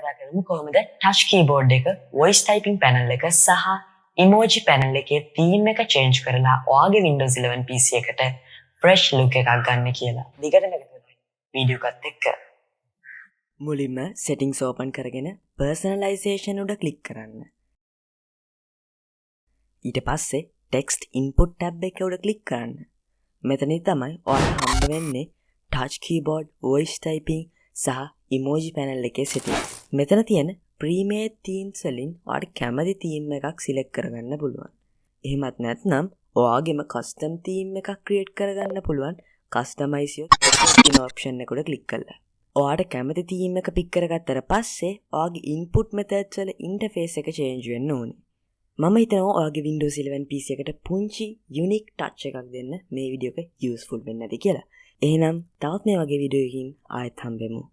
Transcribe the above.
කතා කරමු කොහොමද touch keyboard එක, voice typing panel එක සහ emoji panel එකේ theme එක change කරලා ඔයාගේ Windows 11 PC එකට fresh look එකක් ගන්න කියලා. දිගටම එකතු වීඩියෝ එකත් එක්ක. මුලින්ම settings open කරගෙන personalization උඩ click කරන්න. ඊට පස්සේ text input tab එක උඩ click කරන්න. මෙතනින් තමයි ඔයාලට හම්බ වෙන්නේ touch keyboard, voice typing සහ emoji panel එකේ settings. මෙතන තියෙන pre-made themes වලින් ඔයාලට කැමති theme එකක් select කරගන්න පුළුවන්. එහෙමත් නැත්නම් ඔයාගේම custom theme එකක් create කරගන්න පුළුවන් customize your theme option එක උඩ click කරලා. ඔයාලට කැමති theme එක pick කරගත්තට පස්සේ ඔයාගේ input methods වල interface එක change වෙන්න ඕනේ. මම හිතනවා ඔයාගේ Windows 11 PC එකට පුංචි unique touch එකක් දෙන්න මේ වීඩියෝ එක useful වෙන්න ඇති කියලා. එහෙනම් තවත් මේ වගේ වීඩියෝ එකකින් ආයෙත් හම්බෙමු.